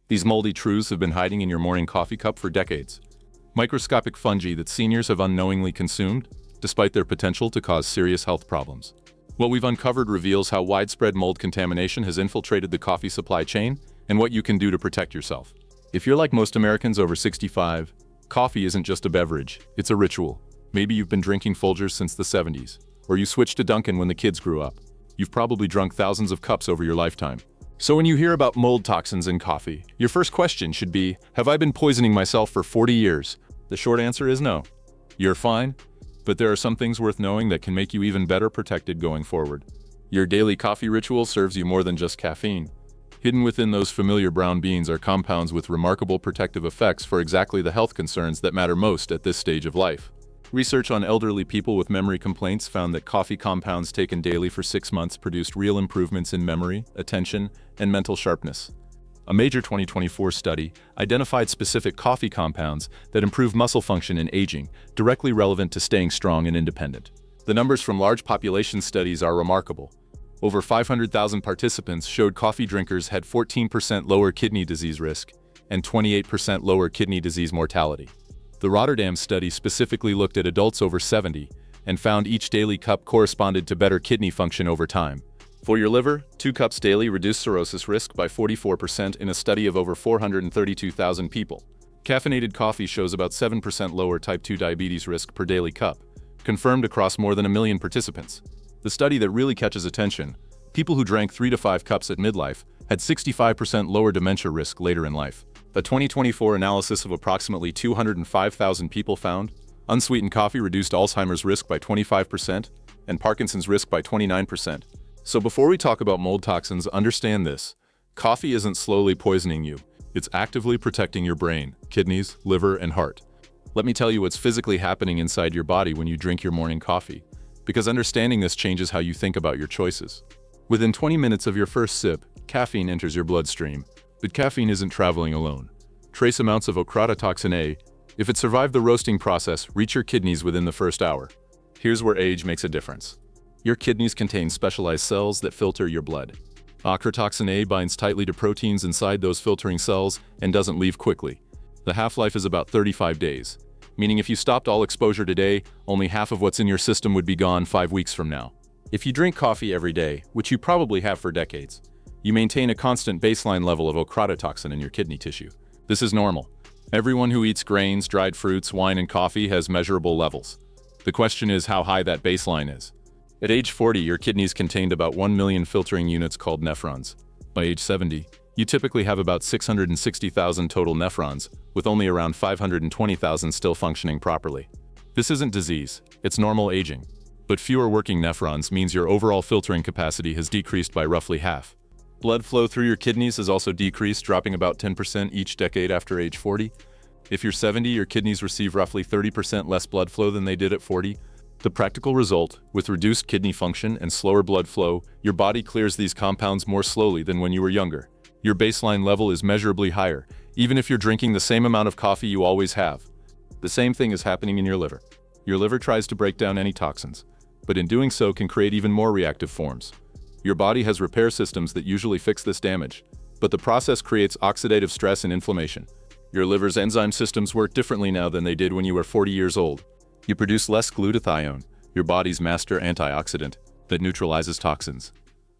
These moldy truths have been hiding in your morning coffee cup for decades. Microscopic fungi that seniors have unknowingly consumed, despite their potential to cause serious health problems. What we've uncovered reveals how widespread mold contamination has infiltrated the coffee supply chain and what you can do to protect yourself. If you're like most Americans over 65, coffee isn't just a beverage, it's a ritual. Maybe you've been drinking Folgers since the 70s, or you switched to Dunkin' when the kids grew up. You've probably drunk thousands of cups over your lifetime. So when you hear about mold toxins in coffee, your first question should be, have I been poisoning myself for 40 years? The short answer is no. You're fine, but there are some things worth knowing that can make you even better protected going forward. Your daily coffee ritual serves you more than just caffeine. Hidden within those familiar brown beans are compounds with remarkable protective effects for exactly the health concerns that matter most at this stage of life. Research on elderly people with memory complaints found that coffee compounds taken daily for 6 months produced real improvements in memory, attention, and mental sharpness. A major 2024 study identified specific coffee compounds that improve muscle function in aging, directly relevant to staying strong and independent. The numbers from large population studies are remarkable. Over 500,000 participants showed coffee drinkers had 14% lower kidney disease risk and 28% lower kidney disease mortality. The Rotterdam study specifically looked at adults over 70 and found each daily cup corresponded to better kidney function over time. For your liver, 2 cups daily reduced cirrhosis risk by 44% in a study of over 432,000 people. Caffeinated coffee shows about 7% lower type 2 diabetes risk per daily cup, confirmed across more than 1 million participants. The study that really catches attention, people who drank 3 to 5 cups at midlife had 65% lower dementia risk later in life. A 2024 analysis of approximately 205,000 people found unsweetened coffee reduced Alzheimer's risk by 25% and Parkinson's risk by 29%. So before we talk about mold toxins, understand this. Coffee isn't slowly poisoning you. It's actively protecting your brain, kidneys, liver, and heart. Let me tell you what's physically happening inside your body when you drink your morning coffee, because understanding this changes how you think about your choices. Within 20 minutes of your first sip, caffeine enters your bloodstream, but caffeine isn't traveling alone. Trace amounts of mycotoxin A, if it survived the roasting process, reach your kidneys within the first hour. Here's where age makes a difference. Your kidneys contain specialized cells that filter your blood. Mycotoxin A binds tightly to proteins inside those filtering cells and doesn't leave quickly. The half-life is about 35 days, meaning if you stopped all exposure today, only half of what's in your system would be gone 5 weeks from now. If you drink coffee every day, which you probably have for decades, you maintain a constant baseline level of mycotoxin in your kidney tissue. This is normal. Everyone who eats grains, dried fruits, wine, and coffee has measurable levels. The question is how high that baseline is. At age 40, your kidneys contained about 1 million filtering units called nephrons. By age 70, you typically have about 660,000 total nephrons, with only around 520,000 still functioning properly. This isn't disease, it's normal aging. But fewer working nephrons means your overall filtering capacity has decreased by roughly half. Blood flow through your kidneys has also decreased, dropping about 10% each decade after age 40. If you're 70, your kidneys receive roughly 30% less blood flow than they did at 40. The practical result, with reduced kidney function and slower blood flow, your body clears these compounds more slowly than when you were younger. Your baseline level is measurably higher, even if you're drinking the same amount of coffee you always have. The same thing is happening in your liver. Your liver tries to break down any toxins, but in doing so can create even more reactive forms. Your body has repair systems that usually fix this damage, but the process creates oxidative stress and inflammation. Your liver's enzyme systems work differently now than they did when you were 40 years old. You produce less glutathione, your body's master antioxidant, that neutralizes toxins.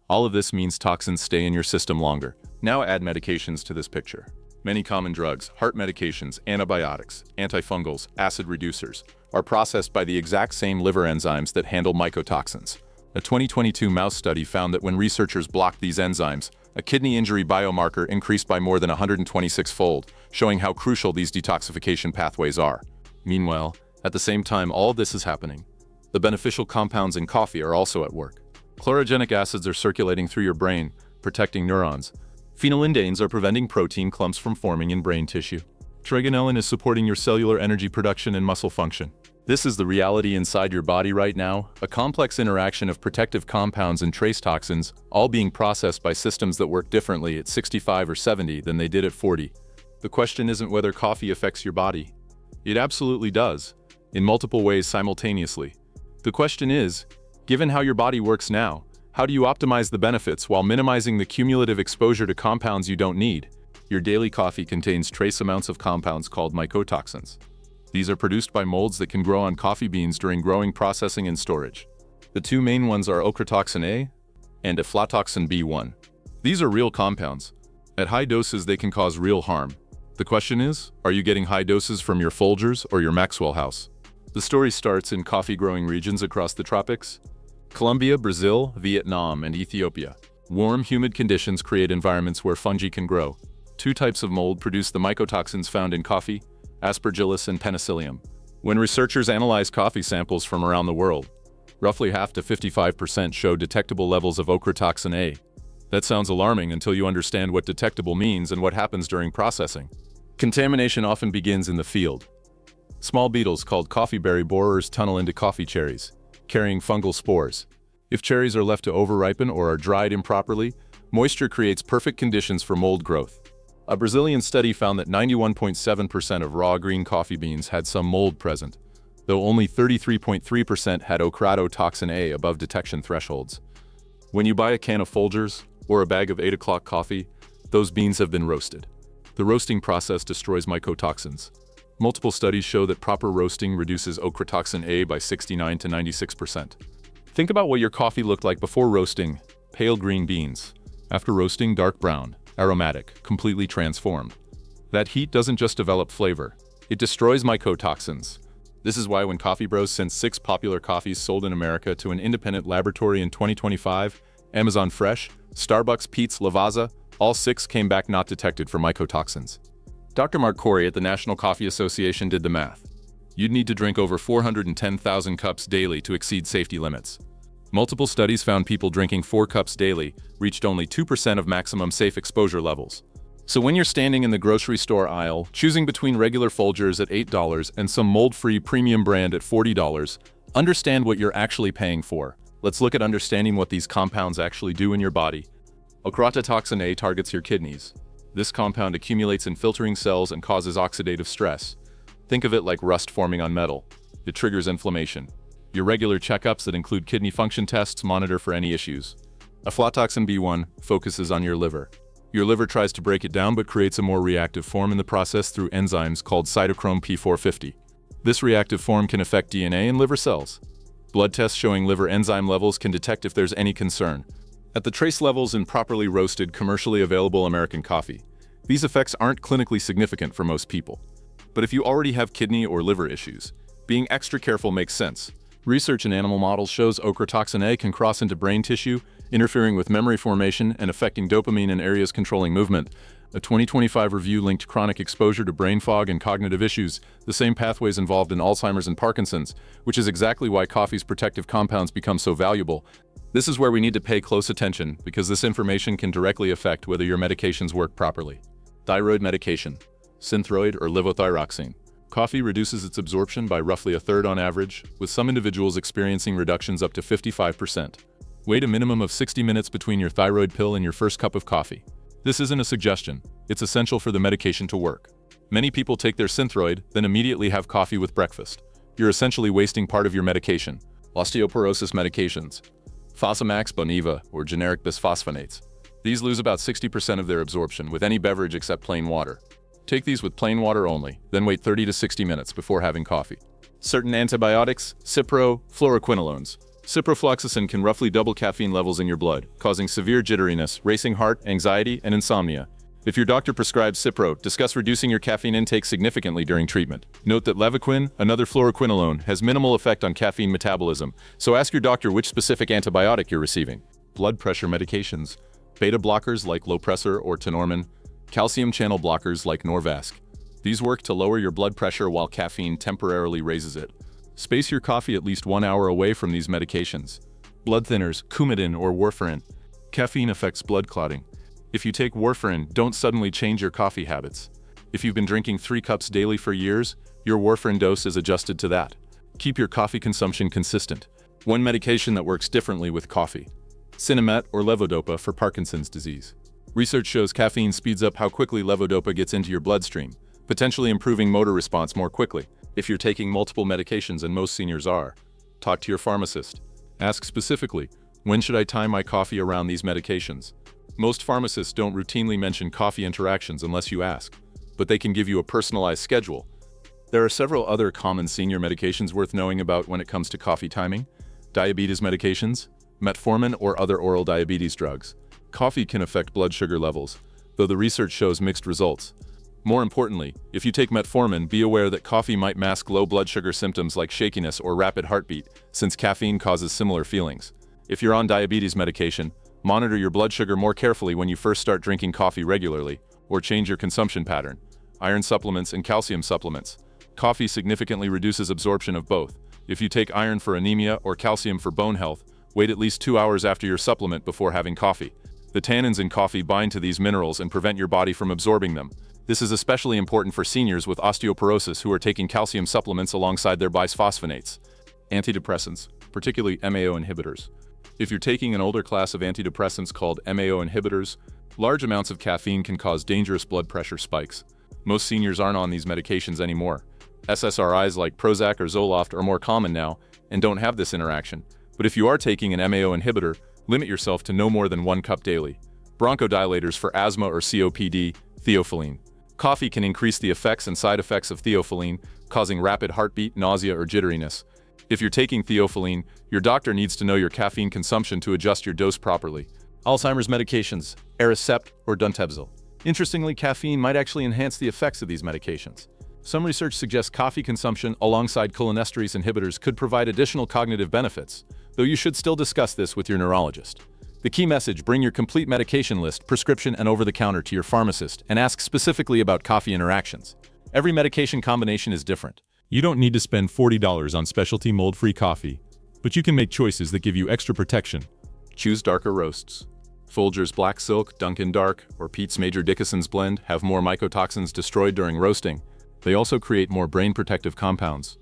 All of this means toxins stay in your system longer. Now add medications to this picture. Many common drugs, heart medications, antibiotics, antifungals, acid reducers, are processed by the exact same liver enzymes that handle mycotoxins. A 2022 mouse study found that when researchers blocked these enzymes, a kidney injury biomarker increased by more than 126-fold, showing how crucial these detoxification pathways are. Meanwhile, at the same time all this is happening, the beneficial compounds in coffee are also at work. Chlorogenic acids are circulating through your brain, protecting neurons. Phenylendanes are preventing protein clumps from forming in brain tissue. Trigonelin is supporting your cellular energy production and muscle function. This is the reality inside your body right now, a complex interaction of protective compounds and trace toxins, all being processed by systems that work differently at 65 or 70 than they did at 40. The question isn't whether coffee affects your body. It absolutely does, in multiple ways simultaneously. The question is, given how your body works now, how do you optimize the benefits while minimizing the cumulative exposure to compounds you don't need? Your daily coffee contains trace amounts of compounds called mycotoxins. These are produced by molds that can grow on coffee beans during growing, processing, and storage. The two main ones are ochratoxin A and aflatoxin B1. These are real compounds. At high doses, they can cause real harm. The question is, are you getting high doses from your Folgers or your Maxwell house? The story starts in coffee-growing regions across the tropics: Colombia, Brazil, Vietnam, and Ethiopia. Warm, humid conditions create environments where fungi can grow. Two types of mold produce the mycotoxins found in coffee: Aspergillus and Penicillium. When researchers analyzed coffee samples from around the world, roughly half to 55% showed detectable levels of ochratoxin A. That sounds alarming until you understand what detectable means and what happens during processing. Contamination often begins in the field. Small beetles called coffeeberry borers tunnel into coffee cherries, carrying fungal spores. If cherries are left to overripen or are dried improperly, moisture creates perfect conditions for mold growth. A Brazilian study found that 91.7% of raw green coffee beans had some mold present, though only 33.3% had ochratoxin A above detection thresholds. When you buy a can of Folgers or a bag of 8 o'clock coffee, those beans have been roasted. The roasting process destroys mycotoxins. Multiple studies show that proper roasting reduces ochratoxin A by 69 to 96%. Think about what your coffee looked like before roasting: pale green beans. After roasting, dark brown, aromatic, completely transformed. That heat doesn't just develop flavor, it destroys mycotoxins. This is why when Coffee Bros sent 6 popular coffees sold in America to an independent laboratory in 2025, Amazon Fresh, Starbucks, Peet's, Lavazza, all 6 came back not detected for mycotoxins. Dr. Mark Corey at the National Coffee Association did the math. You'd need to drink over 410,000 cups daily to exceed safety limits. Multiple studies found people drinking 4 cups daily reached only 2% of maximum safe exposure levels. So when you're standing in the grocery store aisle, choosing between regular Folgers at $8 and some mold-free premium brand at $40, understand what you're actually paying for. Let's look at understanding what these compounds actually do in your body. Ochratoxin A targets your kidneys. This compound accumulates in filtering cells and causes oxidative stress. Think of it like rust forming on metal. It triggers inflammation. Your regular checkups that include kidney function tests monitor for any issues. Aflatoxin B1 focuses on your liver. Your liver tries to break it down but creates a more reactive form in the process through enzymes called cytochrome P450. This reactive form can affect DNA and liver cells. Blood tests showing liver enzyme levels can detect if there's any concern. At the trace levels in properly roasted, commercially available American coffee, these effects aren't clinically significant for most people. But if you already have kidney or liver issues, being extra careful makes sense. Research in animal models shows ochratoxin A can cross into brain tissue, interfering with memory formation and affecting dopamine in areas controlling movement. A 2025 review linked chronic exposure to brain fog and cognitive issues, the same pathways involved in Alzheimer's and Parkinson's, which is exactly why coffee's protective compounds become so valuable. This is where we need to pay close attention because this information can directly affect whether your medications work properly. Thyroid medication, Synthroid or levothyroxine. Coffee reduces its absorption by roughly a third on average, with some individuals experiencing reductions up to 55%. Wait a minimum of 60 minutes between your thyroid pill and your first cup of coffee. This isn't a suggestion, it's essential for the medication to work. Many people take their Synthroid, then immediately have coffee with breakfast. You're essentially wasting part of your medication. Osteoporosis medications, Fosamax, Boniva, or generic bisphosphonates. These lose about 60% of their absorption with any beverage except plain water. Take these with plain water only, then wait 30 to 60 minutes before having coffee. Certain antibiotics, Cipro, fluoroquinolones. Ciprofloxacin can roughly double caffeine levels in your blood, causing severe jitteriness, racing heart, anxiety, and insomnia. If your doctor prescribes Cipro, discuss reducing your caffeine intake significantly during treatment. Note that Levaquin, another fluoroquinolone, has minimal effect on caffeine metabolism, so ask your doctor which specific antibiotic you're receiving. Blood pressure medications, beta blockers like Lopressor or Tenormin, calcium channel blockers like Norvasc. These work to lower your blood pressure while caffeine temporarily raises it. Space your coffee at least 1 hour away from these medications. Blood thinners, Coumadin or warfarin. Caffeine affects blood clotting. If you take warfarin, don't suddenly change your coffee habits. If you've been drinking 3 cups daily for years, your warfarin dose is adjusted to that. Keep your coffee consumption consistent. One medication that works differently with coffee: Sinemet or levodopa for Parkinson's disease. Research shows caffeine speeds up how quickly levodopa gets into your bloodstream, potentially improving motor response more quickly. If you're taking multiple medications, and most seniors are, talk to your pharmacist. Ask specifically, when should I time my coffee around these medications? Most pharmacists don't routinely mention coffee interactions unless you ask, but they can give you a personalized schedule. There are several other common senior medications worth knowing about when it comes to coffee timing. Diabetes medications, metformin or other oral diabetes drugs. Coffee can affect blood sugar levels, though the research shows mixed results. More importantly, if you take metformin, be aware that coffee might mask low blood sugar symptoms like shakiness or rapid heartbeat, since caffeine causes similar feelings. If you're on diabetes medication, monitor your blood sugar more carefully when you first start drinking coffee regularly, or change your consumption pattern. Iron supplements and calcium supplements. Coffee significantly reduces absorption of both. If you take iron for anemia or calcium for bone health, wait at least 2 hours after your supplement before having coffee. The tannins in coffee bind to these minerals and prevent your body from absorbing them. This is especially important for seniors with osteoporosis who are taking calcium supplements alongside their bisphosphonates. Antidepressants, particularly MAO inhibitors. If you're taking an older class of antidepressants called MAO inhibitors, large amounts of caffeine can cause dangerous blood pressure spikes. Most seniors aren't on these medications anymore. SSRIs like Prozac or Zoloft are more common now and don't have this interaction. But if you are taking an MAO inhibitor, limit yourself to no more than 1 cup daily. Bronchodilators for asthma or COPD, theophylline. Coffee can increase the effects and side effects of theophylline, causing rapid heartbeat, nausea, or jitteriness. If you're taking theophylline, your doctor needs to know your caffeine consumption to adjust your dose properly. Alzheimer's medications, Aricept or Duped. Interestingly, caffeine might actually enhance the effects of these medications. Some research suggests coffee consumption alongside cholinesterase inhibitors could provide additional cognitive benefits, though you should still discuss this with your neurologist. The key message: bring your complete medication list, prescription, and over-the-counter to your pharmacist and ask specifically about coffee interactions. Every medication combination is different. You don't need to spend $40 on specialty mold-free coffee, but you can make choices that give you extra protection. Choose darker roasts. Folgers Black Silk, Dunkin' Dark, or Peet's Major Dickinson's Blend have more mycotoxins destroyed during roasting. They also create more brain-protective compounds.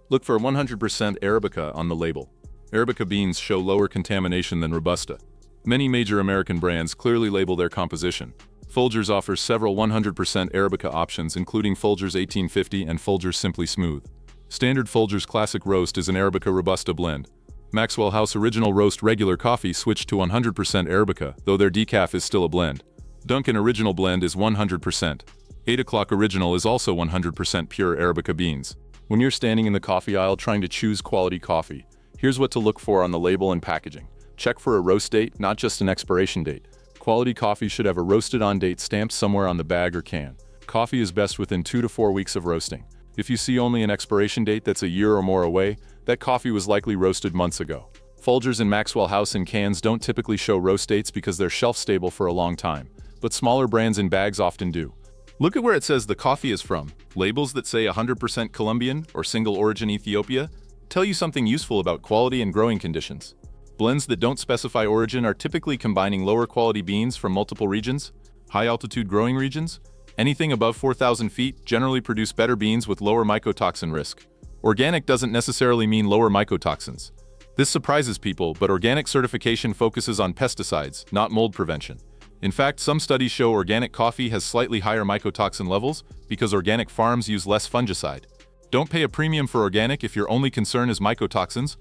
Look for 100% Arabica on the label. Arabica beans show lower contamination than Robusta. Many major American brands clearly label their composition. Folgers offers several 100% Arabica options, including Folgers 1850 and Folgers Simply Smooth. Standard Folgers Classic Roast is an Arabica Robusta blend. Maxwell House Original Roast Regular Coffee switched to 100% Arabica, though their decaf is still a blend. Dunkin' Original Blend is 100%. 8 O'Clock Original is also 100% pure Arabica beans. When you're standing in the coffee aisle trying to choose quality coffee, here's what to look for on the label and packaging. Check for a roast date, not just an expiration date. Quality coffee should have a roasted on date stamped somewhere on the bag or can. Coffee is best within 2 to 4 weeks of roasting. If you see only an expiration date that's a year or more away, that coffee was likely roasted months ago. Folgers and Maxwell House in cans don't typically show roast dates because they're shelf stable for a long time, but smaller brands in bags often do. Look at where it says the coffee is from. Labels that say 100% Colombian or single origin Ethiopia tell you something useful about quality and growing conditions. Blends that don't specify origin are typically combining lower quality beans from multiple regions. High altitude growing regions, anything above 4,000 feet, generally produce better beans with lower mycotoxin risk. Organic doesn't necessarily mean lower mycotoxins. This surprises people, but organic certification focuses on pesticides, not mold prevention. In fact, some studies show organic coffee has slightly higher mycotoxin levels because organic farms use less fungicide. Don't pay a premium for organic if your only concern is mycotoxins.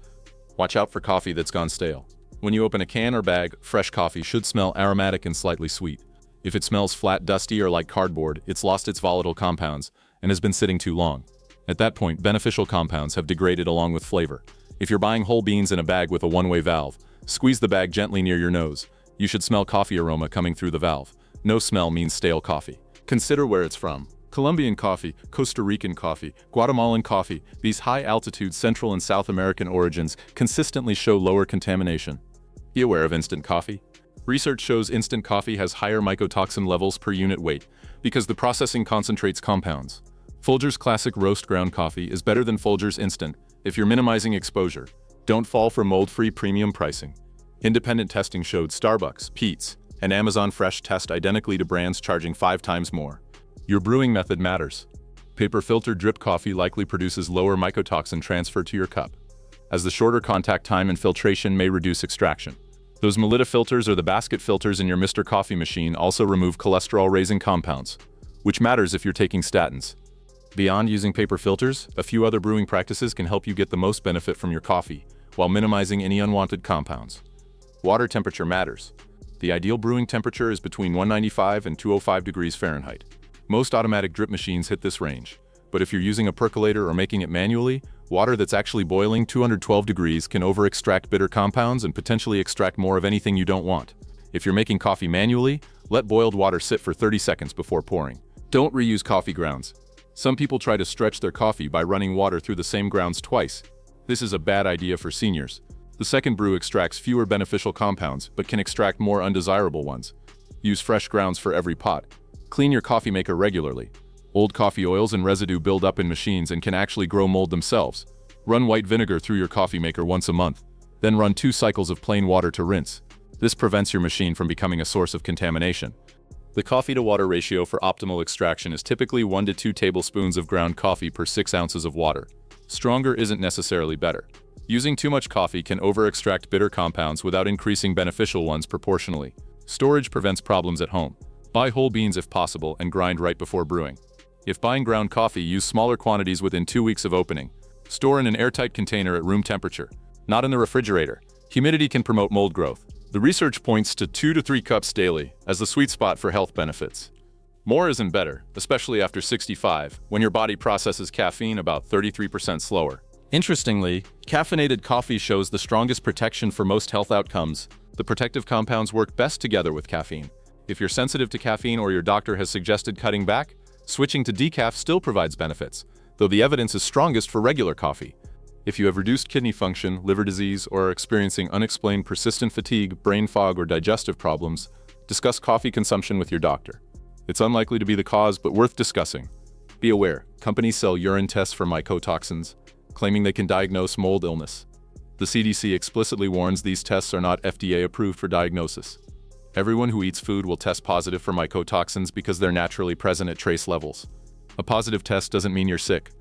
Watch out for coffee that's gone stale. When you open a can or bag, fresh coffee should smell aromatic and slightly sweet. If it smells flat, dusty, or like cardboard, it's lost its volatile compounds and has been sitting too long. At that point, beneficial compounds have degraded along with flavor. If you're buying whole beans in a bag with a one-way valve, squeeze the bag gently near your nose. You should smell coffee aroma coming through the valve. No smell means stale coffee. Consider where it's from. Colombian coffee, Costa Rican coffee, Guatemalan coffee, these high-altitude Central and South American origins consistently show lower contamination. Be aware of instant coffee. Research shows instant coffee has higher mycotoxin levels per unit weight because the processing concentrates compounds. Folgers Classic Roast Ground Coffee is better than Folgers Instant if you're minimizing exposure. Don't fall for mold-free premium pricing. Independent testing showed Starbucks, Peet's, and Amazon Fresh test identically to brands charging 5 times more. Your brewing method matters. Paper filter drip coffee likely produces lower mycotoxin transfer to your cup, as the shorter contact time and filtration may reduce extraction. Those Melita filters or the basket filters in your Mr. Coffee machine also remove cholesterol-raising compounds, which matters if you're taking statins. Beyond using paper filters, a few other brewing practices can help you get the most benefit from your coffee, while minimizing any unwanted compounds. Water temperature matters. The The ideal brewing temperature is between 195 and 205 degrees Fahrenheit. Most automatic drip machines hit this range, but if you're using a percolator or making it manually, water that's actually boiling 212 degrees can over-extract bitter compounds and potentially extract more of anything you don't want. If you're making coffee manually, let boiled water sit for 30 seconds before pouring. Don't reuse coffee grounds. Some people try to stretch their coffee by running water through the same grounds twice. This is a bad idea for seniors. The second brew extracts fewer beneficial compounds, but can extract more undesirable ones. Use fresh grounds for every pot. Clean your coffee maker regularly. Old coffee oils and residue build up in machines and can actually grow mold themselves. Run white vinegar through your coffee maker once a month. Then run 2 cycles of plain water to rinse. This prevents your machine from becoming a source of contamination. The coffee-to-water ratio for optimal extraction is typically 1 to 2 tablespoons of ground coffee per 6 ounces of water. Stronger isn't necessarily better. Using too much coffee can over-extract bitter compounds without increasing beneficial ones proportionally. Storage prevents problems at home. Buy whole beans if possible and grind right before brewing. If buying ground coffee, use smaller quantities within 2 weeks of opening. Store in an airtight container at room temperature, not in the refrigerator. Humidity can promote mold growth. The research points to 2 to 3 cups daily as the sweet spot for health benefits. More isn't better, especially after 65, when your body processes caffeine about 33% slower. Interestingly, caffeinated coffee shows the strongest protection for most health outcomes. The protective compounds work best together with caffeine. If you're sensitive to caffeine or your doctor has suggested cutting back, switching to decaf still provides benefits, though the evidence is strongest for regular coffee. If you have reduced kidney function, liver disease, or are experiencing unexplained persistent fatigue, brain fog, or digestive problems, discuss coffee consumption with your doctor. It's unlikely to be the cause, but worth discussing. Be aware, companies sell urine tests for mycotoxins, claiming they can diagnose mold illness. The CDC explicitly warns these tests are not FDA approved for diagnosis. Everyone who eats food will test positive for mycotoxins because they're naturally present at trace levels. A positive test doesn't mean you're sick.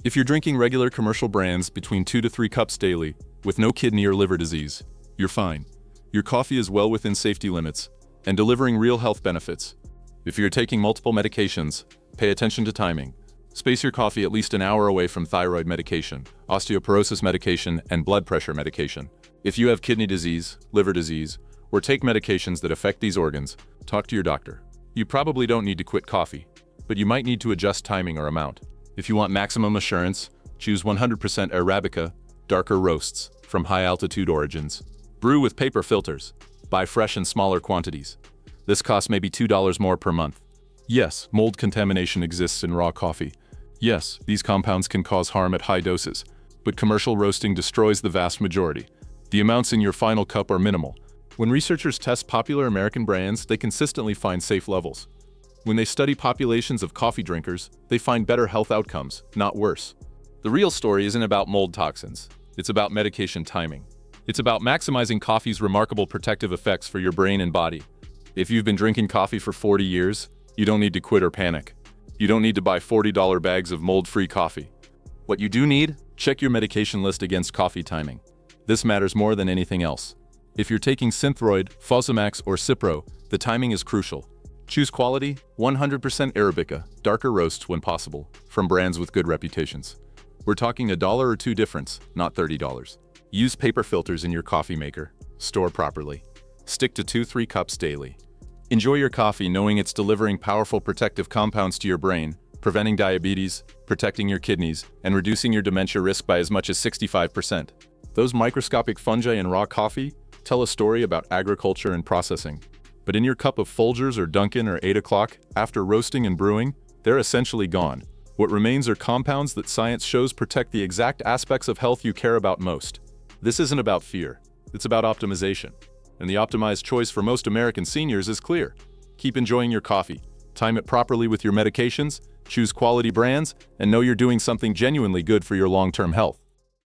If you're drinking regular commercial brands between 2 to 3 cups daily, with no kidney or liver disease, you're fine. Your coffee is well within safety limits and delivering real health benefits. If you're taking multiple medications, pay attention to timing. Space your coffee at least an hour away from thyroid medication, osteoporosis medication, and blood pressure medication. If you have kidney disease, liver disease, or take medications that affect these organs, talk to your doctor. You probably don't need to quit coffee, but you might need to adjust timing or amount. If you want maximum assurance, choose 100% Arabica, darker roasts, from high-altitude origins. Brew with paper filters. Buy fresh in smaller quantities. This costs maybe $2 more per month. Yes, mold contamination exists in raw coffee. Yes, these compounds can cause harm at high doses, but commercial roasting destroys the vast majority. The amounts in your final cup are minimal. When researchers test popular American brands, they consistently find safe levels. When they study populations of coffee drinkers, they find better health outcomes, not worse. The real story isn't about mold toxins. It's about medication timing. It's about maximizing coffee's remarkable protective effects for your brain and body. If you've been drinking coffee for 40 years, you don't need to quit or panic. You don't need to buy $40 bags of mold-free coffee. What you do need? Check your medication list against coffee timing. This matters more than anything else. If you're taking Synthroid, Fosamax, or Cipro, the timing is crucial. Choose quality, 100% Arabica, darker roasts when possible, from brands with good reputations. We're talking $1 or $2 difference, not $30. Use paper filters in your coffee maker. Store properly. Stick to 2-3 cups daily. Enjoy your coffee knowing it's delivering powerful protective compounds to your brain, preventing diabetes, protecting your kidneys, and reducing your dementia risk by as much as 65%. Those microscopic fungi in raw coffee tell a story about agriculture and processing. But in your cup of Folgers or Dunkin' or 8 o'clock, after roasting and brewing, they're essentially gone. What remains are compounds that science shows protect the exact aspects of health you care about most. This isn't about fear. It's about optimization. And the optimized choice for most American seniors is clear. Keep enjoying your coffee. Time it properly with your medications, choose quality brands, and know you're doing something genuinely good for your long-term health.